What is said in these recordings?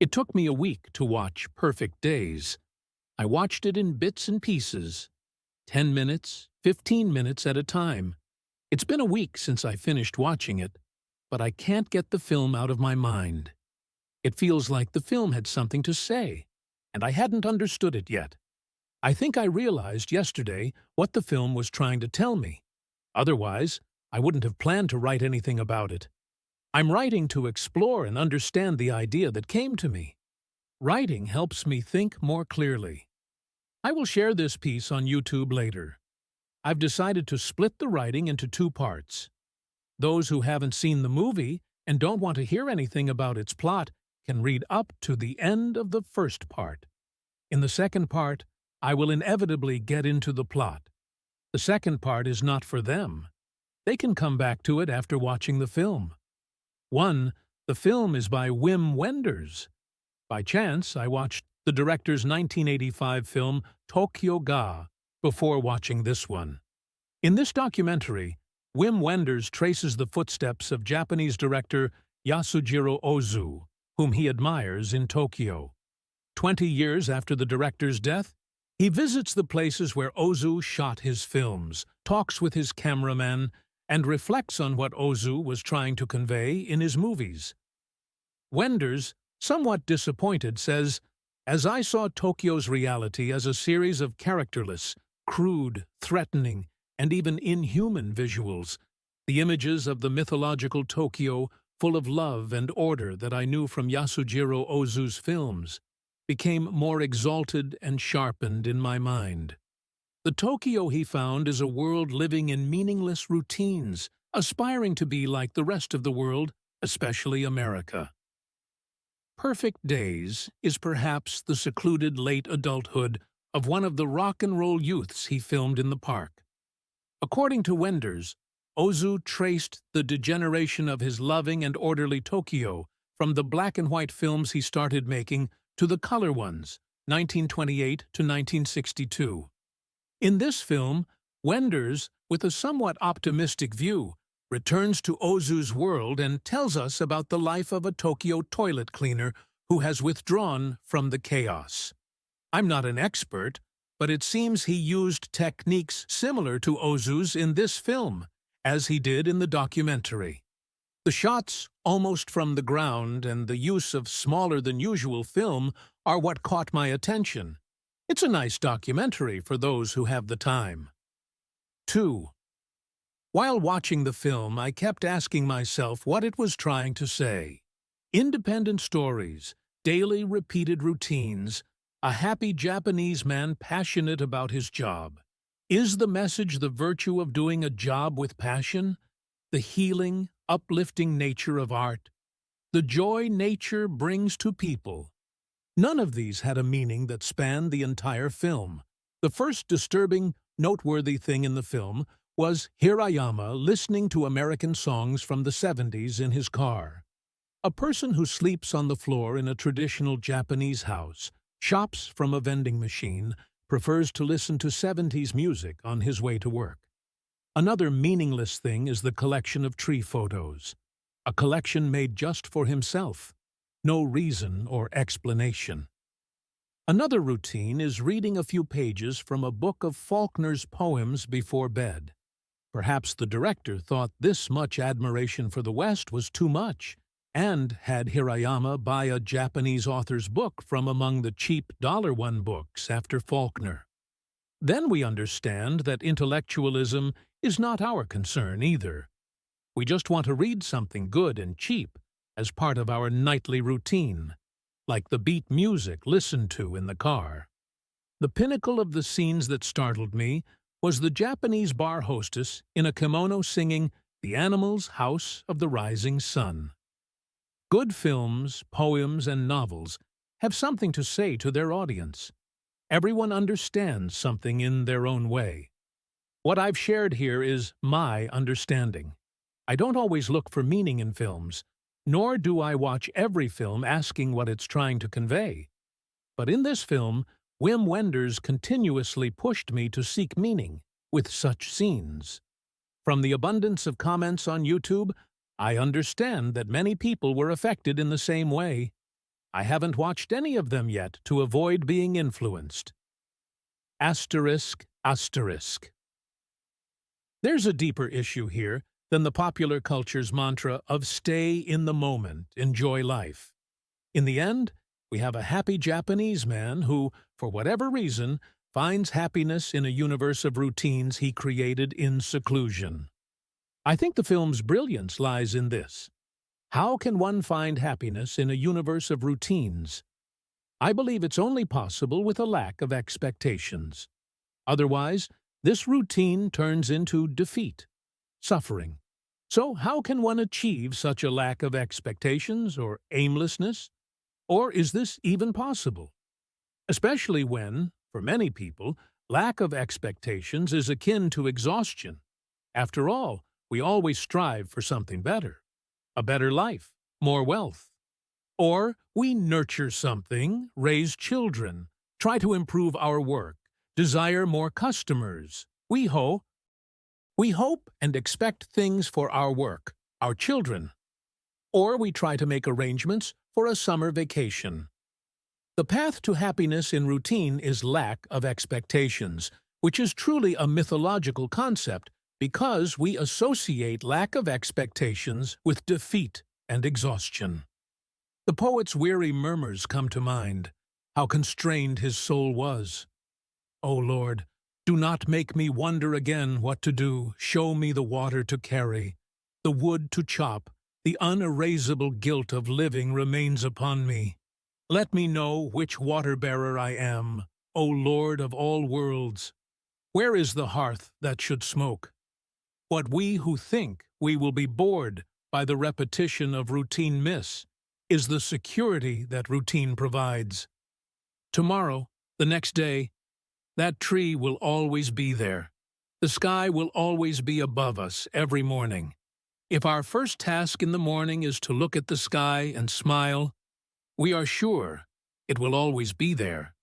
It took me a week to watch Perfect Days. I watched it in bits and pieces, 10 minutes, 15 minutes at a time. It's been a week since I finished watching it, but I can't get the film out of my mind. It feels like the film had something to say, and I hadn't understood it yet. I think I realized yesterday what the film was trying to tell me. Otherwise, I wouldn't have planned to write anything about it. I'm writing to explore and understand the idea that came to me. Writing helps me think more clearly. I will share this piece on YouTube later. I've decided to split the writing into two parts. Those who haven't seen the movie and don't want to hear anything about its plot can read up to the end of the first part. In the second part, I will inevitably get into the plot. The second part is not for them. They can come back to it after watching the film. The film is by Wim Wenders. By chance, I watched the director's 1985 film Tokio before watching this one. In this documentary, Wim Wenders traces the footsteps of Japanese director Yasujiro Ozu, whom he admires in Tokyo. 20 years after the director's death, he visits the places where Ozu shot his films, talks with his cameraman, and reflects on what Ozu was trying to convey in his movies. Wenders, somewhat disappointed, says, "As I saw Tokyo's reality as a series of characterless, crude, threatening, and even inhuman visuals, the images of the mythological Tokyo, full of love and order that I knew from Yasujiro Ozu's films, became more exalted and sharpened in my mind. The Tokyo he found is a world living in meaningless routines, aspiring to be like the rest of the world, especially America." Perfect Days is perhaps the secluded late adulthood of one of the rock and roll youths he filmed in the park. According to Wenders, Ozu traced the degeneration of his loving and orderly Tokyo from the black and white films he started making to the color ones, 1928 to 1962. In this film, Wenders, with a somewhat optimistic view, returns to Ozu's world and tells us about the life of a Tokyo toilet cleaner who has withdrawn from the chaos. I'm not an expert, but it seems he used techniques similar to Ozu's in this film, as he did in the documentary. The shots almost from the ground and the use of smaller-than-usual film are what caught my attention. It's a nice documentary for those who have the time. 2. While watching the film, I kept asking myself what it was trying to say. Independent stories, daily repeated routines, a happy Japanese man passionate about his job. Is the message the virtue of doing a job with passion? The healing, uplifting nature of art? The joy nature brings to people? None of these had a meaning that spanned the entire film. The first disturbing, noteworthy thing in the film was Hirayama listening to American songs from the 70s in his car. A person who sleeps on the floor in a traditional Japanese house, shops from a vending machine, prefers to listen to 70s music on his way to work. Another meaningless thing is the collection of tree photos. A collection made just for himself. No reason or explanation. Another routine is reading a few pages from a book of Faulkner's poems before bed. Perhaps the director thought this much admiration for the West was too much, and had Hirayama buy a Japanese author's book from among the cheap $1 books after Faulkner. Then we understand that intellectualism is not our concern either. We just want to read something good and cheap as part of our nightly routine, like the beat music listened to in the car. The pinnacle of the scenes that startled me was the Japanese bar hostess in a kimono singing "The Animal's House of the Rising Sun." Good films, poems, and novels have something to say to their audience. Everyone understands something in their own way. What I've shared here is my understanding. I don't always look for meaning in films, nor do I watch every film asking what it's trying to convey. But in this film, Wim Wenders continuously pushed me to seek meaning with such scenes. From the abundance of comments on YouTube, I understand that many people were affected in the same way. I haven't watched any of them yet to avoid being influenced. Asterisk, asterisk. There's a deeper issue here than the popular culture's mantra of stay in the moment, enjoy life. In the end, we have a happy Japanese man who, for whatever reason, finds happiness in a universe of routines he created in seclusion. I think the film's brilliance lies in this. How can one find happiness in a universe of routines? I believe it's only possible with a lack of expectations. Otherwise, this routine turns into defeat, suffering. So how can one achieve such a lack of expectations or aimlessness? Or is this even possible? Especially when, for many people, lack of expectations is akin to exhaustion. After all, we always strive for something better. A better life, more wealth. Or we nurture something, raise children, try to improve our work, desire more customers. We hope and expect things for our work, our children. Or we try to make arrangements for a summer vacation. The path to happiness in routine is lack of expectations, which is truly a mythological concept because we associate lack of expectations with defeat and exhaustion. The poet's weary murmurs come to mind, how constrained his soul was. O Lord, do not make me wonder again what to do, show me the water to carry, the wood to chop, the unerasable guilt of living remains upon me. Let me know which water-bearer I am, O Lord of all worlds. Where is the hearth that should smoke? What we who think we will be bored by the repetition of routine miss is the security that routine provides. Tomorrow, the next day, that tree will always be there. The sky will always be above us every morning. If our first task in the morning is to look at the sky and smile, we are sure it will always be there.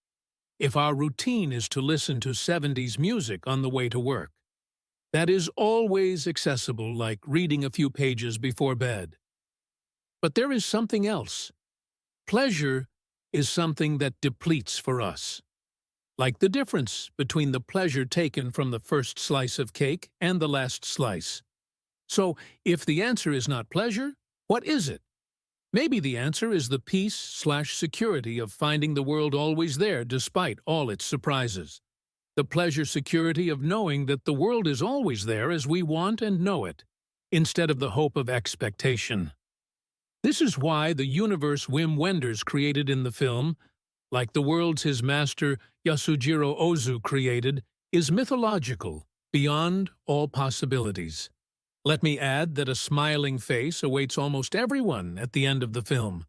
If our routine is to listen to 70s music on the way to work, that is always accessible, like reading a few pages before bed. But there is something else. Pleasure is something that depletes for us. Like the difference between the pleasure taken from the first slice of cake and the last slice. So, if the answer is not pleasure, what is it? Maybe the answer is the peace/security of finding the world always there despite all its surprises. The pleasure-security of knowing that the world is always there as we want and know it, instead of the hope of expectation. This is why the universe Wim Wenders created in the film, like the worlds his master Yasujiro Ozu created, is mythological, beyond all possibilities. Let me add that a smiling face awaits almost everyone at the end of the film.